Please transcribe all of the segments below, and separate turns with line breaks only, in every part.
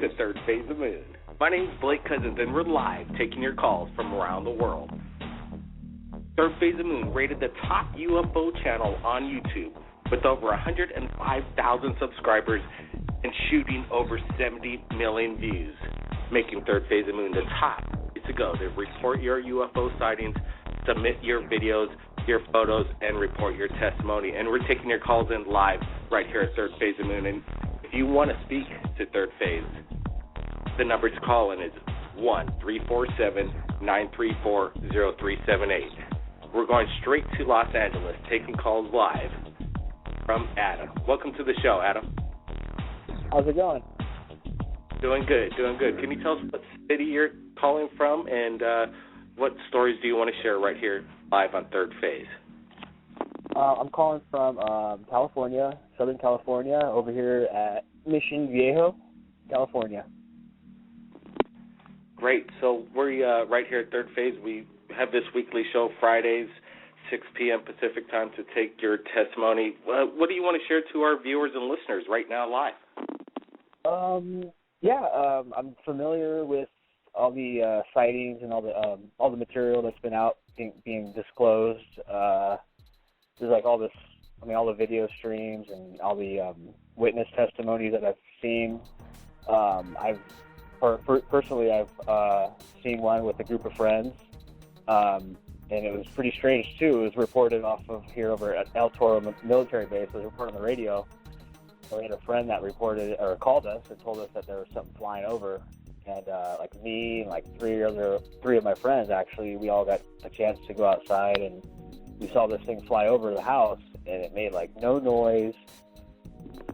to Third Phase of Moon. My name's Blake Cousins, and we're live taking your calls from around the world. Third Phase of Moon rated the top UFO channel on YouTube with over 105,000 subscribers and shooting over 70 million views, making Third Phase of Moon the top place to go to report your UFO sightings, submit your videos, your photos, and report your testimony. And we're taking your calls in live right here at Third Phase of Moon. And if you want to speak to Third Phase, the number to call in is 1-347-934-0378. We're going straight to Los Angeles, taking calls live from Adam. Welcome to the show, Adam.
How's it going?
Doing good, doing good. Can you tell us what city you're calling from and what stories do you want to share right here live on Third Phase?
I'm calling from California, Southern California, over here at Mission Viejo, California.
Great. So we're right here at Third Phase. We have this weekly show Fridays, 6 p.m. Pacific time, to take your testimony. What do you want to share to our viewers and listeners right now live?
I'm familiar with all the sightings and all the material that's been out being disclosed. There's like all the video streams and all the witness testimonies that I've seen. Personally, I've seen one with a group of friends, and it was pretty strange too. It was reported off of here over at El Toro military base. It was reported on the radio. So we had a friend that reported or called us and told us that there was something flying over, and like me and like three of my friends, actually, we all got a chance to go outside, and we saw this thing fly over the house, and it made like no noise.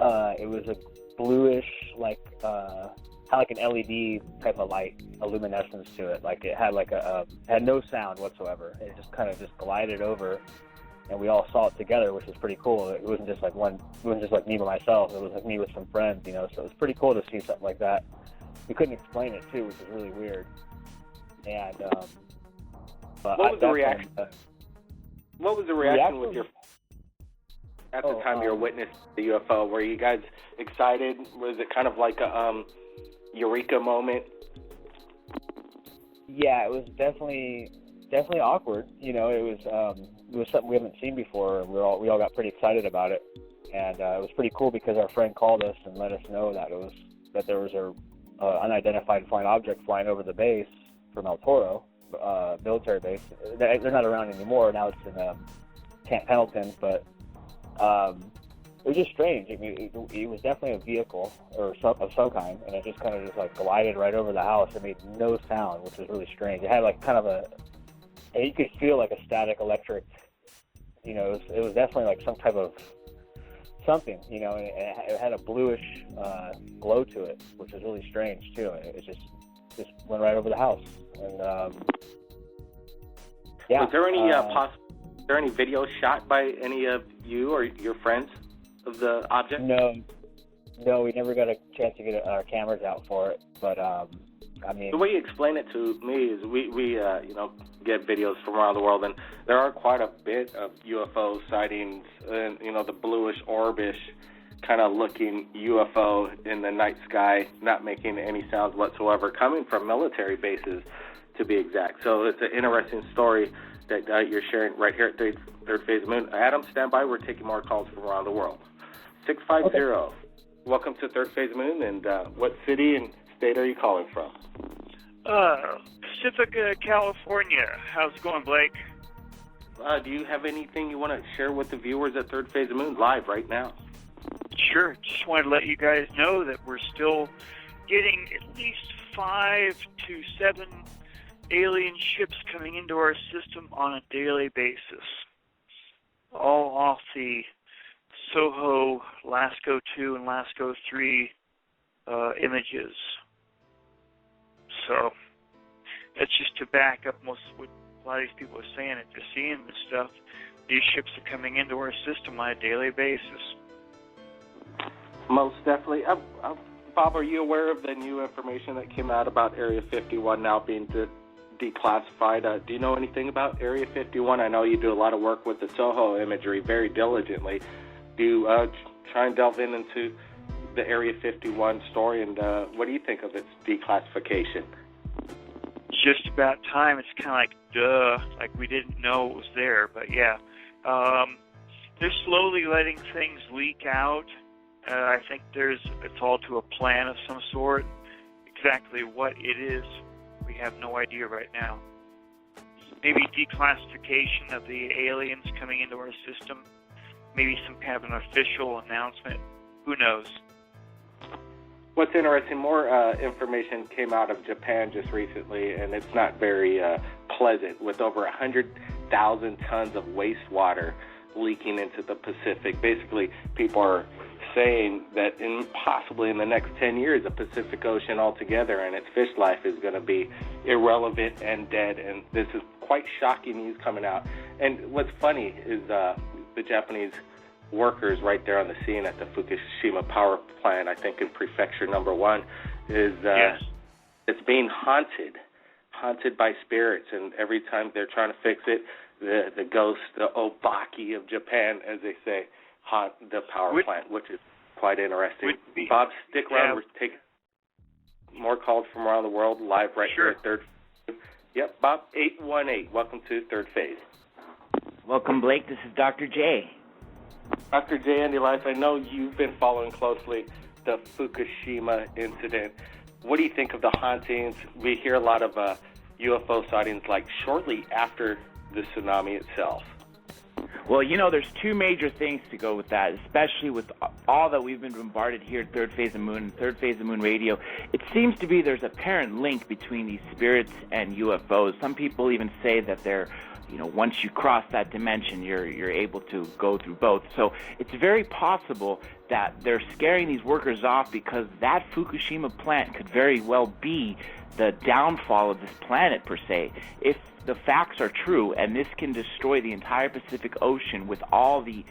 It was a bluish, had like an LED type of light, a luminescence to it. Like it had had no sound whatsoever. It just kind of glided over, and we all saw it together, which was pretty cool. It wasn't just like me by myself. It was like me with some friends, So it was pretty cool to see something like that. We couldn't explain it too, which was really weird. And
what was the reaction? What was the reaction with your at the time you were witnessing the UFO? Were you guys excited? Was it kind of like a eureka moment?
Yeah, it was definitely awkward. It was something we haven't seen before, and we all got pretty excited about it. And it was pretty cool because our friend called us and let us know that there was a unidentified flying object flying over the base from El Toro military base. They're not around anymore now. It's in Camp Pendleton, but it was just strange. It was definitely a vehicle of some kind, and it just kind of glided right over the house. It made no sound, which was really strange. It had and you could feel like a static electric. It was definitely like some type of something, and it had a bluish glow to it, which was really strange too. And it just went right over the house. And
Was there any any video shot by any of you or your friends of the object?
No, we never got a chance to get our cameras out for it. But the
way you explain it to me is we get videos from around the world, and there are quite a bit of UFO sightings, and the bluish orbish kind of looking UFO in the night sky, not making any sounds whatsoever, coming from military bases, to be exact. So it's an interesting story that you're sharing right here at Third Phase of Moon. Adam, stand by. We're taking more calls from around the world. 650. Okay. Welcome to Third Phase of Moon, and what city and state are you calling from?
Pacific, California. How's it going, Blake?
Do you have anything you want to share with the viewers at Third Phase of Moon live right now?
Sure. Just wanted to let you guys know that we're still getting at least 5 to 7 alien ships coming into our system on a daily basis, all off the Soho LASCO 2 and LASCO 3 images. So that's just to back up most of what a lot of these people are saying. If they're seeing this stuff, these ships are coming into our system on a daily basis.
Most definitely. Bob, are you aware of the new information that came out about Area 51 now being declassified? Do you know anything about Area 51? I know you do a lot of work with the Soho imagery very diligently. Do you try and delve into the Area 51 story, and what do you think of its declassification?
Just about time. It's kind of like, duh, like we didn't know it was there. But yeah, they're slowly letting things leak out. I think it's all to a plan of some sort. Exactly what it is, we have no idea right now. Maybe declassification of the aliens coming into our system. Maybe some kind of an official announcement. Who knows?
What's interesting, more information came out of Japan just recently, and it's not very pleasant, with over 100,000 tons of wastewater leaking into the Pacific. Basically, people are saying that possibly in the next 10 years, the Pacific Ocean altogether and its fish life is going to be irrelevant and dead, and this is quite shocking news coming out. And what's funny is the Japanese workers right there on the scene at the Fukushima power plant, I think in Prefecture Number 1, is
yes.
It's being haunted by spirits, and every time they're trying to fix it, the ghost, the Obaki of Japan, as they say, haunt the power plant, which is quite interesting. Bob, stick around. We're taking more calls from around the world live right here at Third Phase. Yep, Bob, 818. Welcome to Third Phase.
Welcome, Blake. This is Dr. J.
Dr. J. Andy Life, I know you've been following closely the Fukushima incident. What do you think of the hauntings? We hear a lot of UFO sightings like shortly after the tsunami itself.
Well, there's two major things to go with that, especially with all that we've been bombarded here at Third Phase of Moon and Third Phase of Moon Radio. It seems to be there's apparent link between these spirits and UFOs. Some people even say that they're, once you cross that dimension, you're able to go through both. So it's very possible that they're scaring these workers off because that Fukushima plant could very well be the downfall of this planet, per se. If the facts are true, and this can destroy the entire Pacific Ocean with all the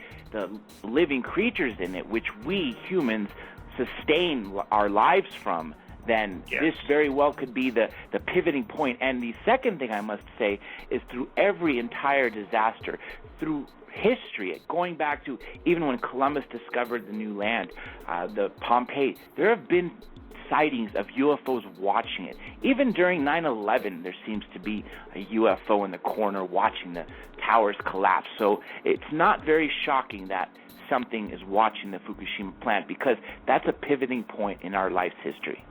living creatures in it, which we humans sustain our lives from, then this very well could be the pivoting point. And the second thing I must say is through every entire disaster, through history, going back to even when Columbus discovered the new land, the Pompeii, there have been sightings of UFOs watching it. Even during 9/11, there seems to be a UFO in the corner watching the towers collapse. So it's not very shocking that something is watching the Fukushima plant, because that's a pivoting point in our life's history.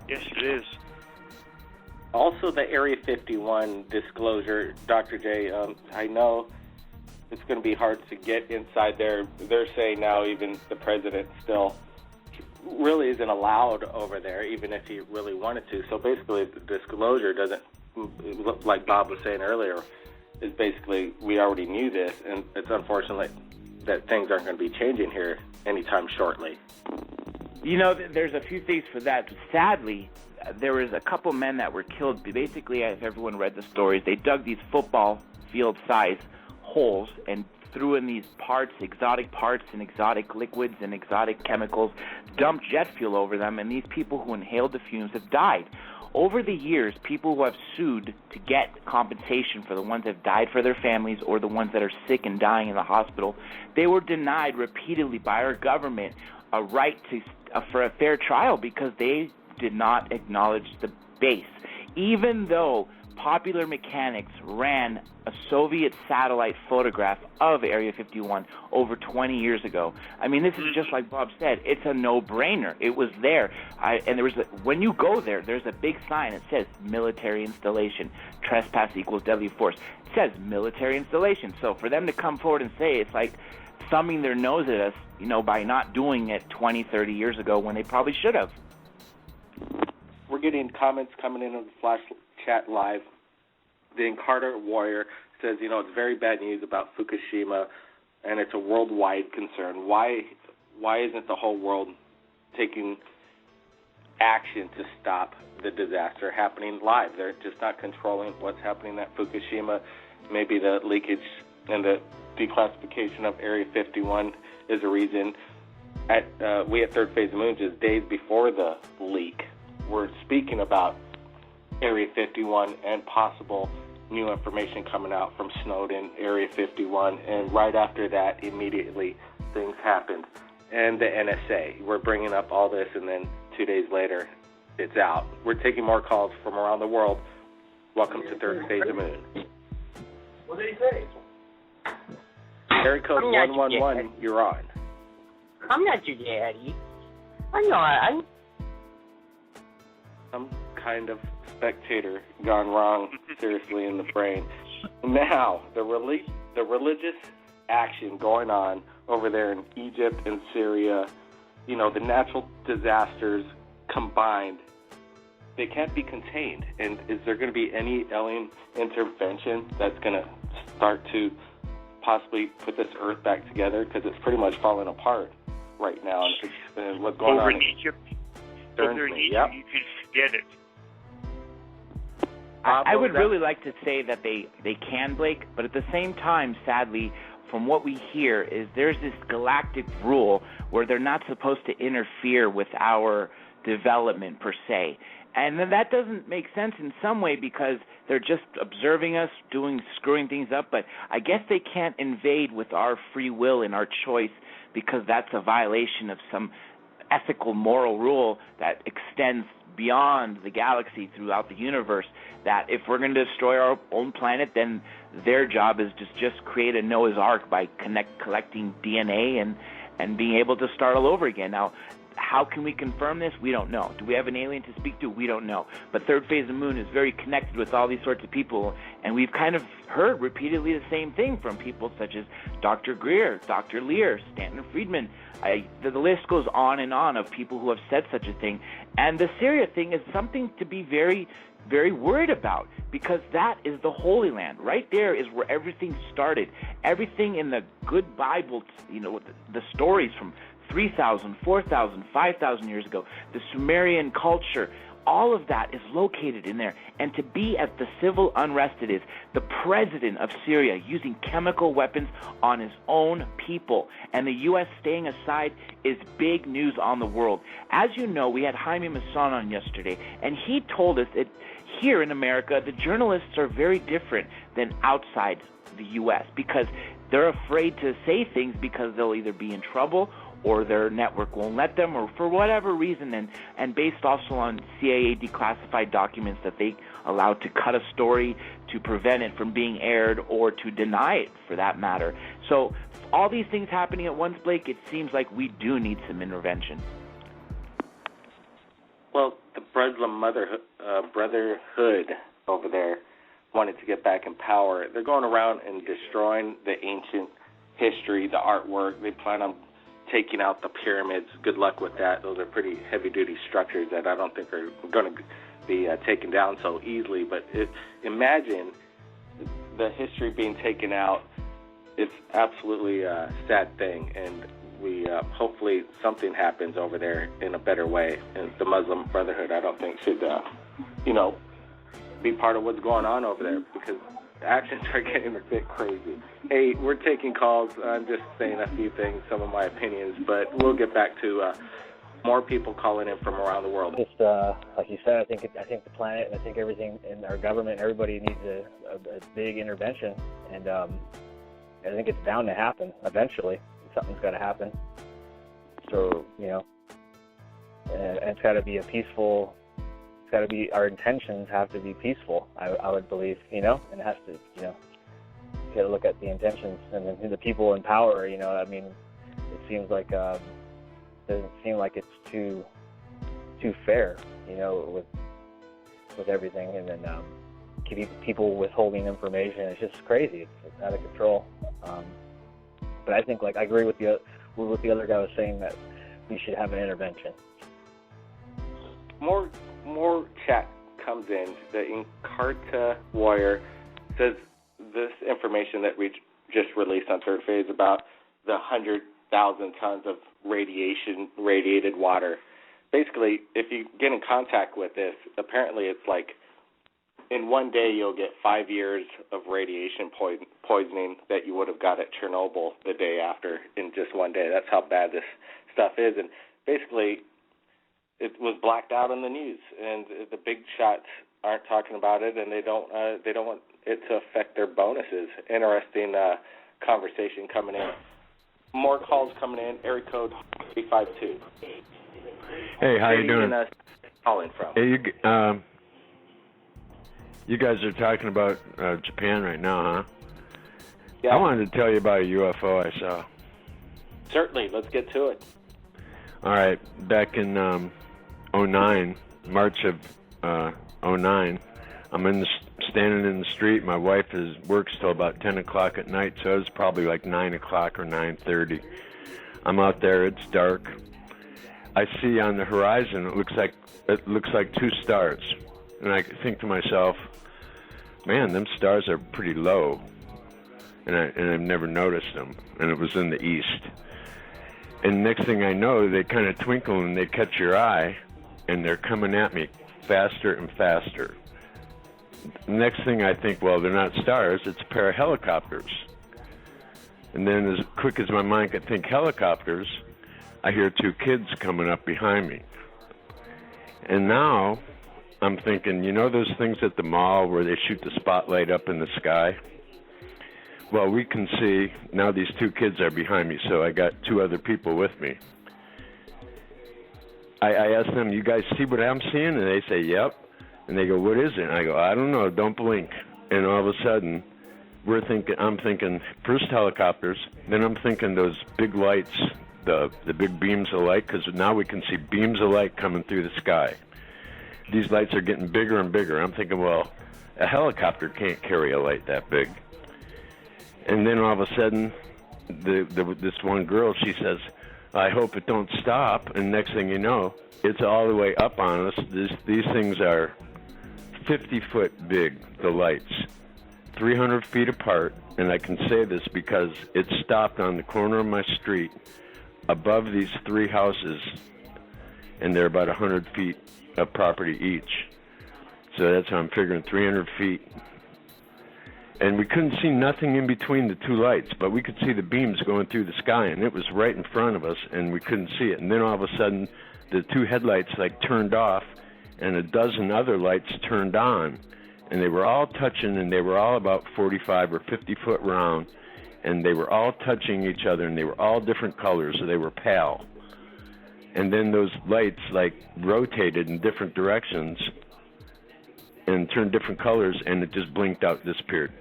Yes, it is.
Also, the Area 51 disclosure, Dr. J, I know it's going to be hard to get inside there. They're saying now even the president still really isn't allowed over there, even if he really wanted to. So basically, the disclosure doesn't, like Bob was saying earlier, is basically we already knew this, and it's unfortunate that things aren't going to be changing here anytime shortly.
There's a few things for that. Sadly, there was a couple men that were killed. Basically, as everyone read the stories, they dug these football field-size holes and threw in these exotic parts and exotic liquids and exotic chemicals, dumped jet fuel over them, and these people who inhaled the fumes have died. Over the years, people who have sued to get compensation for the ones that have died for their families or the ones that are sick and dying in the hospital, they were denied repeatedly by our government a right for a fair trial because they did not acknowledge the base. Even though Popular Mechanics ran a Soviet satellite photograph of Area 51 over 20 years ago. I mean, this is just like Bob said. It's a no-brainer. It was there. When you go there, there's a big sign. It says military installation. Trespass equals deadly force. It says military installation. So for them to come forward and say it's like thumbing their nose at us, by not doing it 20, 30 years ago when they probably should have.
We're getting comments coming in on the Flash Chat Live. The Encarter Warrior says, it's very bad news about Fukushima, and it's a worldwide concern. Why isn't the whole world taking action to stop the disaster happening live? They're just not controlling what's happening at Fukushima. Maybe the leakage and the declassification of Area 51 is a reason. We at Third Phase of Moon, just days before the leak, we're speaking about Area 51 and possible new information coming out from Snowden, Area 51, and right after that, immediately things happened. and the NSA. We're bringing up all this, and then 2 days later, it's out. We're taking more calls from around the world. Welcome to Third Phase of Moon.
What did he say?
Area code 111, you're on.
I'm not your daddy. I'm not.
Some kind of spectator gone wrong, seriously, in the brain. Now, the religious action going on over there in Egypt and Syria, the natural disasters combined, they can't be contained. And is there going to be any alien intervention that's going to start to possibly put this Earth back together? Because it's pretty much falling apart right now. And what's going
over
on
in Egypt?
Over in Egypt,
yep. You can forget it.
I would really like to say that they can, Blake, but at the same time, sadly, from what we hear, is there's this galactic rule where they're not supposed to interfere with our development per se. And then that doesn't make sense in some way because they're just observing us, screwing things up, but I guess they can't invade with our free will and our choice because that's a violation of some ethical, moral rule that extends beyond the galaxy throughout the universe, that if we're going to destroy our own planet, then their job is to just create a Noah's Ark by collecting DNA and being able to start all over again. Now, how can we confirm this? We don't know. Do we have an alien to speak to? We don't know. But Third Phase of Moon is very connected with all these sorts of people, and we've kind of heard repeatedly the same thing from people such as Dr. Greer, Dr. Lear, Stanton Friedman. The list goes on and on of people who have said such a thing. And the Syria thing is something to be very, very worried about because that is the Holy Land. Right there is where everything started. Everything in the good Bible, the stories from 3,000, 4,000, 5,000 years ago, the Sumerian culture, all of that is located in there. And to be at the civil unrest it is, the president of Syria using chemical weapons on his own people, and the U.S. staying aside is big news on the world. As you know, we had Jaime Maussan on yesterday, and he told us that here in America, the journalists are very different than outside the U.S. because they're afraid to say things because they'll either be in trouble or their network won't let them, or for whatever reason, and based also on CIA declassified documents that they allowed to cut a story to prevent it from being aired or to deny it, for that matter. So all these things happening at once, Blake, it seems like we do need some intervention.
Well, the Muslim Brotherhood over there wanted to get back in power. They're going around and destroying the ancient history, the artwork. They plan on taking out the pyramids. Good luck with that. Those are pretty heavy-duty structures that I don't think are going to be taken down so easily. But imagine the history being taken out. It's absolutely a sad thing, and we hopefully something happens over there in a better way. And the Muslim Brotherhood, I don't think, should be part of what's going on over there because actions are getting a bit crazy. Hey, we're taking calls. I'm just saying a few things, some of my opinions, but we'll get back to more people calling in from around the world.
Just like you said, I think the planet, and I think everything in our government, everybody needs a big intervention, and I think it's bound to happen eventually. Something's got to happen. So and it's got to be a peaceful. It's got to be, our intentions have to be peaceful, I would believe, and it has to, you got to look at the intentions and then the people in power, it seems like, doesn't seem like it's too fair, with everything, and then people withholding information. It's just crazy. It's out of control. But I think, I agree with the other guy was saying that we should have an intervention.
More chat comes in. The Encarta Warrior says this information that we just released on Third Phase about the 100,000 tons of radiated water. Basically, if you get in contact with this, apparently it's like in one day you'll get 5 years of radiation poisoning that you would have got at Chernobyl the day after in just one day. That's how bad this stuff is. And basically, it was blacked out in the news, and the big shots aren't talking about it, and they don't want it to affect their bonuses. Interesting conversation coming in. More calls coming in. Area code 352.
Hey, how you doing?
Calling from.
Hey, you guys are talking about Japan right now, huh?
Yeah.
I wanted to tell you about a UFO I saw.
Certainly. Let's get to it.
All right. Back in 09, March of 09, I'm standing in the street. My wife works till about 10 o'clock at night, so it was probably like 9 o'clock or 9:30. I'm out there. It's dark. I see on the horizon, it looks like two stars. And I think to myself, man, them stars are pretty low. And I've never noticed them. And it was in the east. And next thing I know, they kind of twinkle and they catch your eye, and they're coming at me faster and faster. Next thing I think, well, they're not stars, it's a pair of helicopters. And then as quick as my mind could think helicopters, I hear two kids coming up behind me. And now I'm thinking, you know those things at the mall where they shoot the spotlight up in the sky? Well, we can see, now these two kids are behind me, so I got two other people with me. I asked them, you guys see what I'm seeing? And they say, yep. And they go, what is it? And I go, I don't know, don't blink. And all of a sudden, I'm thinking first helicopters, then I'm thinking those big lights, the big beams of light, because now we can see beams of light coming through the sky. These lights are getting bigger and bigger. I'm thinking, well, a helicopter can't carry a light that big. And then all of a sudden, this one girl, she says, I hope it don't stop. And next thing you know, it's all the way up on us. These things are 50-foot big, the lights, 300 feet apart. And I can say this because it stopped on the corner of my street above these three houses, and they're about 100 feet of property each. So that's how I'm figuring 300 feet. And we couldn't see nothing in between the two lights, but we could see the beams going through the sky, and it was right in front of us, and we couldn't see it. And then all of a sudden, the two headlights turned off, and a dozen other lights turned on, and they were all touching, and they were all about 45 or 50 foot round, and they were all touching each other, and they were all different colors, so they were pale. And then those lights rotated in different directions and turned different colors, and it just blinked out, disappeared.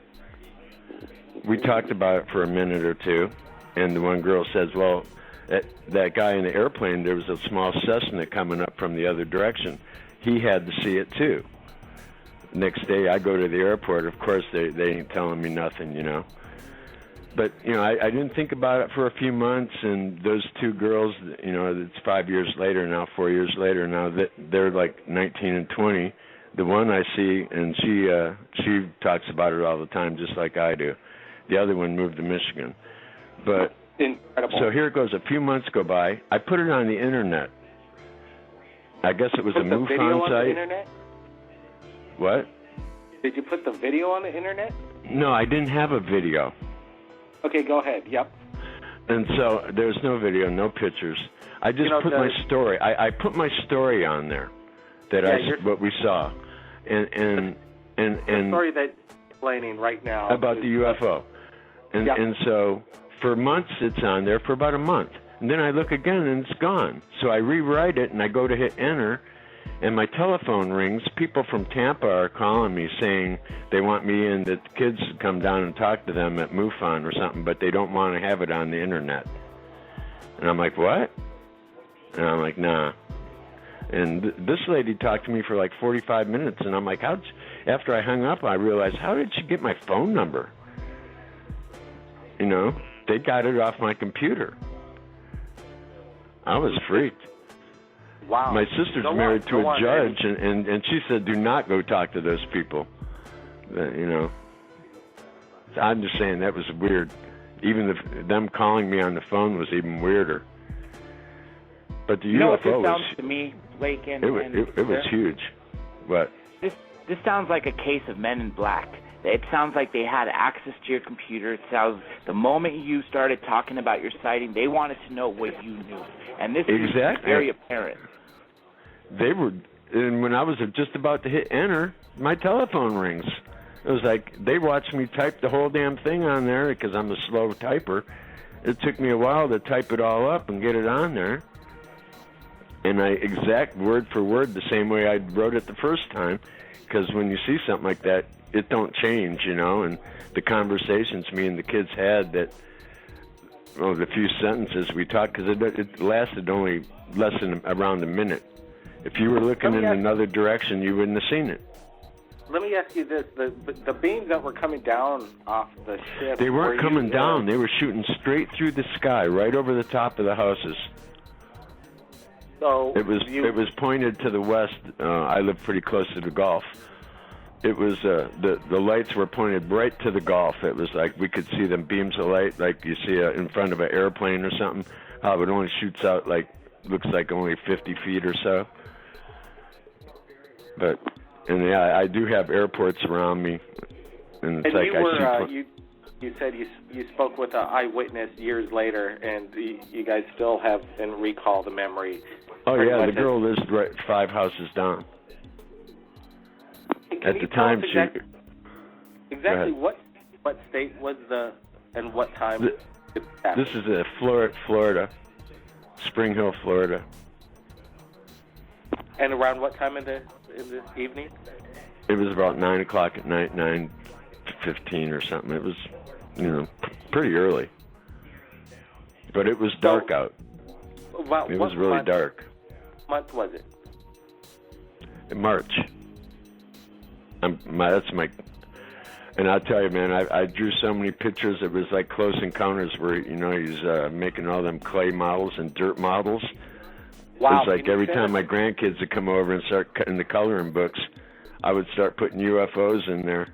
We talked about it for a minute or two, and the one girl says, well, that guy in the airplane, there was a small Cessna coming up from the other direction. He had to see it too. Next day, I go to the airport. Of course, they ain't telling me nothing, you know. But, you know, I didn't think about it for a few months, and those two girls, you know, it's 5 years later now, 4 years later now, they're like 19 and 20. The one I see, and she talks about it all the time, just like I do. The other one moved to Michigan. But incredible. So here it goes. A few months go by. I put it on the internet. I guess it was a MUFON site. Did you put the video on the internet? What?
Did you put the video on the internet?
No, I didn't have a video.
Okay, go ahead. Yep.
And so there's no video, no pictures. I just put my story. I put my story on there what we saw, and
the story that you're explaining right now
about the UFO, and so for months it's on there for about a month, and then I look again and it's gone. So I rewrite it and I go to hit enter, and my telephone rings. People from Tampa are calling me saying they want me and the kids to come down and talk to them at MUFON or something, but they don't want to have it on the internet. And I'm like, what? And I'm like, nah. And this lady talked to me for like 45 minutes, and I'm like, after I hung up, I realized, how did she get my phone number? You know, they got it off my computer. I was freaked.
Wow.
My sister's married to a judge, and she said, do not go talk to those people. You know, I'm just saying that was weird. Even them calling me on the phone was even weirder. But the UFO
sounds to me, Blake,
it was huge. But
this sounds like a case of Men in Black. It sounds like they had access to your computer. It sounds the moment you started talking about your sighting, they wanted to know what you knew, and this is very apparent.
They were, and when I was just about to hit enter, my telephone rings. It was like they watched me type the whole damn thing on there because I'm a slow typer, It took me a while to type it all up and get it on there. And I exact word for word the same way I wrote it the first time, because when you see something like that, it don't change, you know. And the conversations me and the kids had, that, well, the few sentences we talked, because it lasted only less than around a minute. If you were looking in another direction, you wouldn't have seen it.
Let me ask you this: the beams that were coming down off the ship,
they weren't coming down. They were shooting straight through the sky, right over the top of the houses.
So
it was pointed to the west. I live pretty close to the Gulf. It was the lights were pointed right to the Gulf. It was like we could see them beams of light, like you see in front of an airplane or something. How it only shoots out looks like only 50 feet or so. But yeah, I do have airports around me, and it's like I see.
You said you spoke with an eyewitness years later, and you guys still have and recall the memory.
Oh yeah, the girl lives right 5 houses down. At the time,
exactly what state was and what time?
This is Florida, Spring Hill, Florida.
And around what time in the evening?
It was about 9 o'clock at night, 9:15 or something. It was, pretty early. But it was dark out. It was really dark.
What month was it?
In March. That's my. And I'll tell you, man, I drew so many pictures. It was like Close Encounters, where he's making all them clay models and dirt models.
Wow.
It was like every time my grandkids would come over and start cutting the coloring books, I would start putting UFOs in there.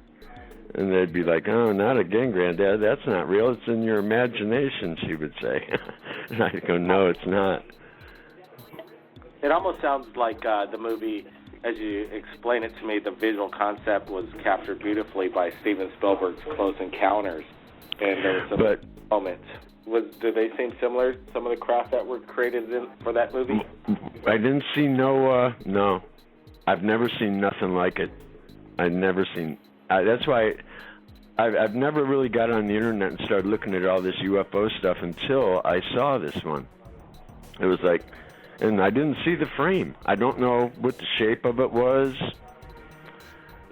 And they'd be like, "Oh, not again, Granddad. That's not real. It's in your imagination," she would say. And I'd go, "No, it's not."
It almost sounds like the movie, as you explain it to me, the visual concept was captured beautifully by Steven Spielberg's Close Encounters. And there was some moments. Do they seem similar, some of the craft that were created for that movie?
I didn't see no. I've never seen nothing like it. I've never seen. That's why I've never really got on the internet and started looking at all this UFO stuff until I saw this one. It was like, and I didn't see the frame. I don't know what the shape of it was.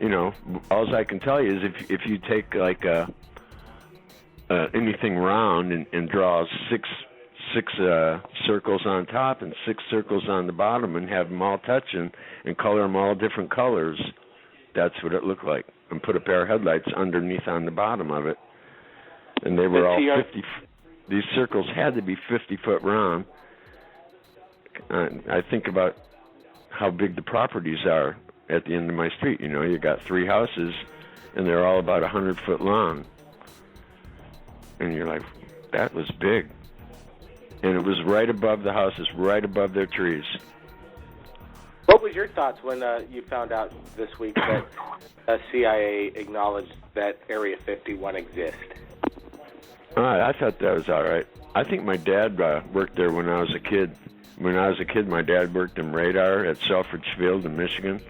All I can tell you is if you take like anything round and draw six circles on top and 6 circles on the bottom and have them all touching and color them all different colors, that's what it looked like. And put a pair of headlights underneath on the bottom of it. And they were all 50. These circles had to be 50 foot round. I think about how big the properties are at the end of my street. You got 3 houses, and they're all about 100 foot long. And you're like, that was big. And it was right above the houses, right above their trees.
What was your thoughts when you found out this week that CIA acknowledged that Area 51 exists?
I thought that was all right. I think my dad worked there when I was a kid. When I was a kid, my dad worked in radar at Selfridge Field in Michigan,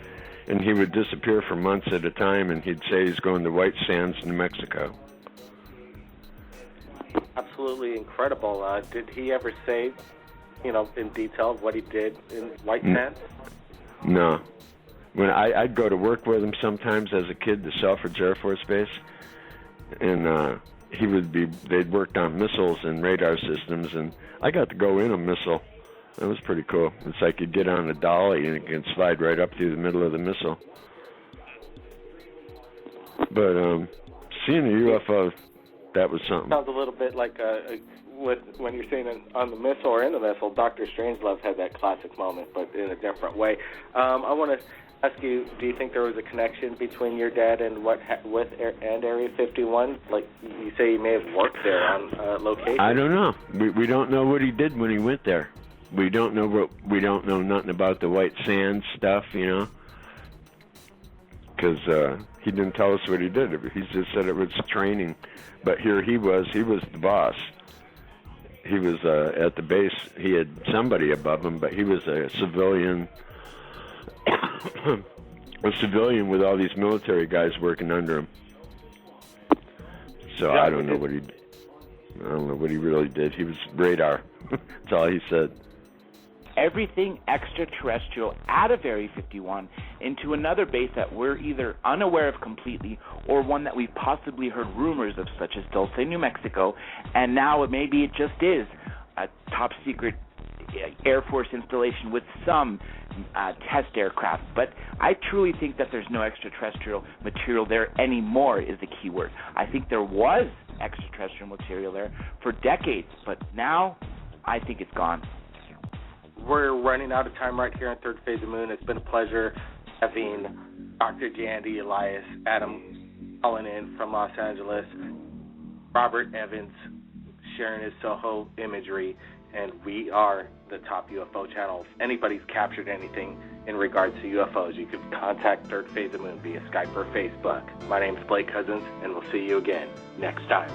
and he would disappear for months at a time, and he'd say he's going to White Sands, New Mexico.
Absolutely incredible. Did he ever say, in detail what he did in White Sands?
No. When I'd go to work with him sometimes as a kid to Selfridge Air Force Base, and they'd worked on missiles and radar systems, and I got to go in a missile. That was pretty cool. It's like you get on a dolly and it can slide right up through the middle of the missile. But seeing a UFO, that was something.
Sounds a little bit like when you're saying on the missile or in the missile, Dr. Strangelove had that classic moment, but in a different way. I want to ask you, do you think there was a connection between your dad and and Area 51? Like you say, he may have worked there on location.
I don't know. We don't know what he did when he went there. We don't know nothing about the White Sands stuff, because he didn't tell us what he did. He just said it was training. But here he was the boss. He was at the base. He had somebody above him, but he was a civilian, with all these military guys working under him. So I don't know what he did. I don't know what he really did. He was radar. That's all he said.
Everything extraterrestrial out of Area 51 into another base that we're either unaware of completely or one that we've possibly heard rumors of, such as Dulce, New Mexico, and now maybe it just is a top secret Air Force installation with some test aircraft. But I truly think that there's no extraterrestrial material there anymore is the key word. I think there was extraterrestrial material there for decades, but now I think it's gone.
We're running out of time right here on Third Phase of Moon. It's been a pleasure having Dr. Jandy Elias, Adam calling in from Los Angeles, Robert Evans sharing his Soho imagery, and we are the top UFO channel. If anybody's captured anything in regards to UFOs, you can contact Third Phase of Moon via Skype or Facebook. My name is Blake Cousins, and we'll see you again next time.